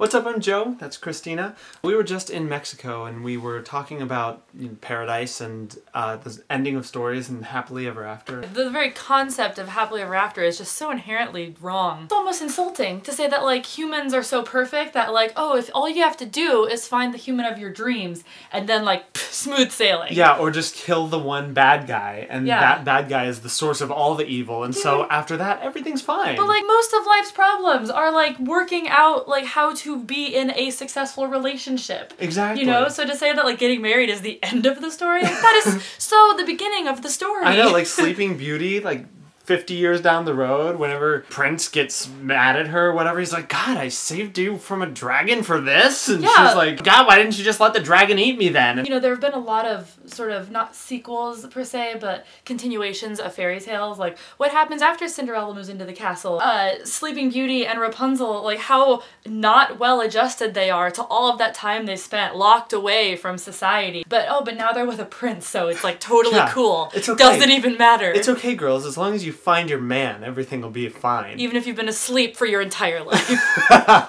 What's up, I'm Joe, that's Christina. We were just in Mexico and we were talking about paradise and the ending of stories and happily ever after. The very concept of happily ever after is just so inherently wrong. It's almost insulting to say that like humans are so perfect that like, oh, if all you have to do is find the human of your dreams and then like smooth sailing. Yeah, or just kill the one bad guy and that bad guy is the source of all the evil and so after that everything's fine. But like most of life's problems are like working out like how to be in a successful relationship. Exactly. You know, so to say that like getting married is the end of the story, like, that is so the beginning of the story. I know, like Sleeping Beauty, like 50 years down the road, whenever Prince gets mad at her or whatever, he's like, God, I saved you from a dragon for this? And she's like, God, why didn't you just let the dragon eat me then? You know, there have been a lot of sort of, not sequels per se, but continuations of fairy tales, like what happens after Cinderella moves into the castle. Sleeping Beauty and Rapunzel, like how not well adjusted they are to all of that time they spent locked away from society. But but now they're with a prince, so it's like totally cool. It's okay. Doesn't even matter. It's okay, girls, as long as you find your man, everything will be fine. Even if you've been asleep for your entire life.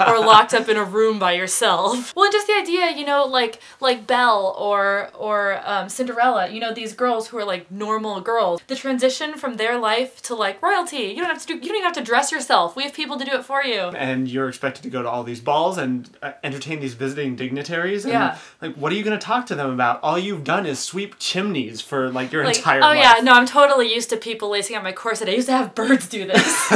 Or locked up in a room by yourself. Well, and just the idea, you know, like Belle or Cinderella, you know, these girls who are like normal girls. The transition from their life to like royalty. You don't even have to dress yourself. We have people to do it for you. And you're expected to go to all these balls and entertain these visiting dignitaries. And like, what are you going to talk to them about? All you've done is sweep chimneys for like your entire life. Oh yeah, no, I'm totally used to people lacing up my corset. I used to have birds do this.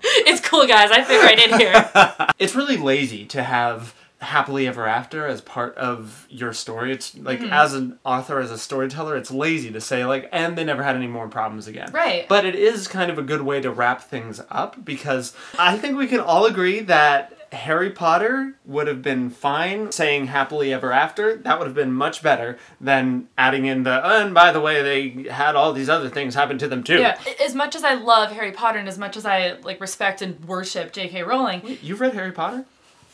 It's cool, guys. I fit right in here. It's really lazy to have happily ever after as part of your story. It's like, as an author, as a storyteller, it's lazy to say like, and they never had any more problems again. Right. But it is kind of a good way to wrap things up because I think we can all agree that Harry Potter would have been fine saying happily ever after. That would have been much better than adding in the, and by the way, they had all these other things happen to them too. Yeah, as much as I love Harry Potter and as much as I like respect and worship J.K. Rowling. Wait, you've read Harry Potter?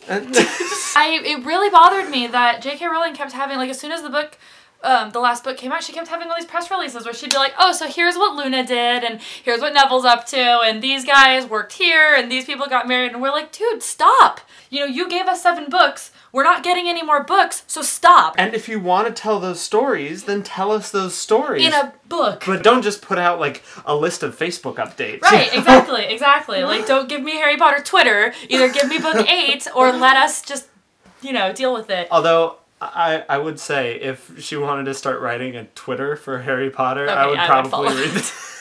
It really bothered me that J.K. Rowling kept having, like, as soon as the book, the last book came out, she kept having all these press releases where she'd be like, oh, so here's what Luna did, and here's what Neville's up to, and these guys worked here, and these people got married, and we're like, dude, stop! You know, you gave us 7 books, we're not getting any more books, so stop! And if you want to tell those stories, then tell us those stories. In a book. But don't just put out, like, a list of Facebook updates. Right, exactly. Like, don't give me Harry Potter Twitter, either give me book 8, or let us just, you know, deal with it. Although, I would say, if she wanted to start writing a Twitter for Harry Potter, I would probably read this.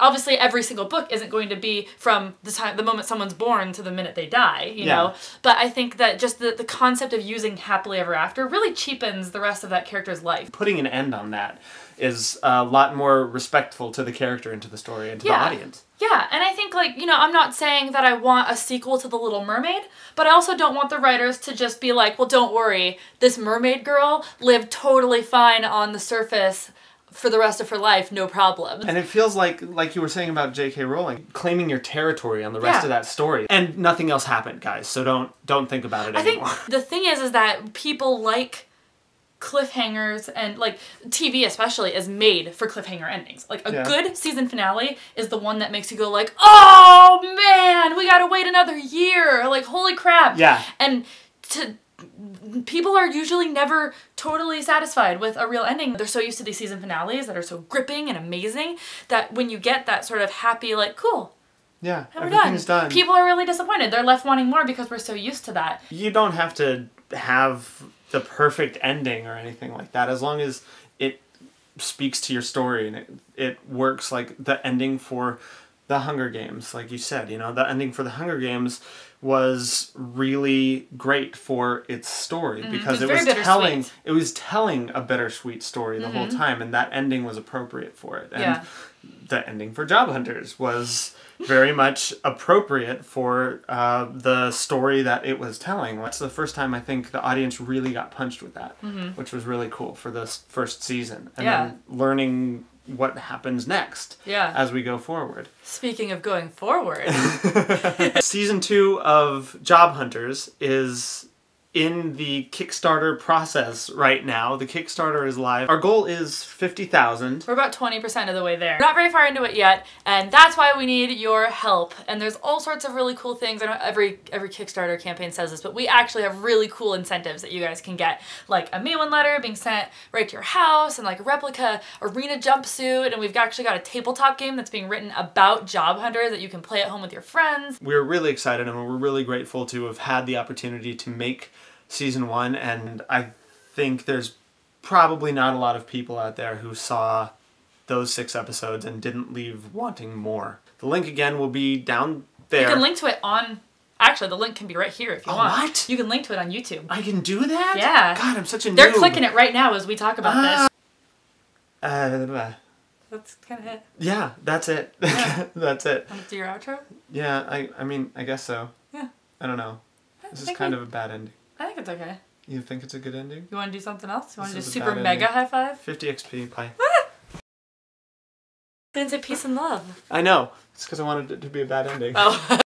Obviously, every single book isn't going to be from the moment someone's born to the minute they die, you know? But I think that just the concept of using happily ever after really cheapens the rest of that character's life. Putting an end on that is a lot more respectful to the character and to the story and to the audience. Yeah, and I think, like, you know, I'm not saying that I want a sequel to The Little Mermaid, but I also don't want the writers to just be like, well, don't worry, this mermaid girl lived totally fine on the surface for the rest of her life, no problem. And it feels like you were saying about J.K. Rowling, claiming your territory on the rest of that story. And nothing else happened, guys, so don't think about it anymore. I think the thing is that people like cliffhangers, and like TV especially is made for cliffhanger endings. Like a good season finale is the one that makes you go like, oh man, we gotta wait another year, like holy crap. Yeah. And people are usually never totally satisfied with a real ending. They're so used to these season finales that are so gripping and amazing that when you get that sort of happy, like, cool, yeah, everything's done. People are really disappointed. They're left wanting more because we're so used to that. You don't have to have the perfect ending or anything like that, as long as it speaks to your story and it works. Like the ending for the Hunger Games, like you said, you know, the ending for the Hunger Games was really great for its story because it was telling a bittersweet story the whole time, and that ending was appropriate for it. And the ending for Job Hunters was very much appropriate for the story that it was telling. That's the first time I think the audience really got punched with that, which was really cool for this first season. And then learning what happens next as we go forward. Speaking of going forward. Season 2 of Job Hunters is in the Kickstarter process right now. The Kickstarter is live. Our goal is 50,000. We're about 20% of the way there. We're not very far into it yet, and that's why we need your help. And there's all sorts of really cool things. I know every Kickstarter campaign says this, but we actually have really cool incentives that you guys can get, like a Mail-in letter being sent right to your house, and like a replica arena jumpsuit, and we've actually got a tabletop game that's being written about job hunters that you can play at home with your friends. We're really excited, and we're really grateful to have had the opportunity to make season 1, and I think there's probably not a lot of people out there who saw those 6 episodes and didn't leave wanting more. The link again will be down there. You can link to it on... Actually, the link can be right here if you want. What? You can link to it on YouTube. I can do that? Yeah. God, I'm such a noob. They're clicking it right now as we talk about this. That's kind of it. Yeah, that's it. Yeah. That's it. Want to do your outro? Yeah, I mean, I guess so. Yeah. I don't know. This is kind of a bad ending. I think it's okay. You think it's a good ending? You want to do something else? You want to do This is a super bad mega ending. high five? 50 XP, bye. Didn't say peace and love. I know. It's because I wanted it to be a bad ending. Oh.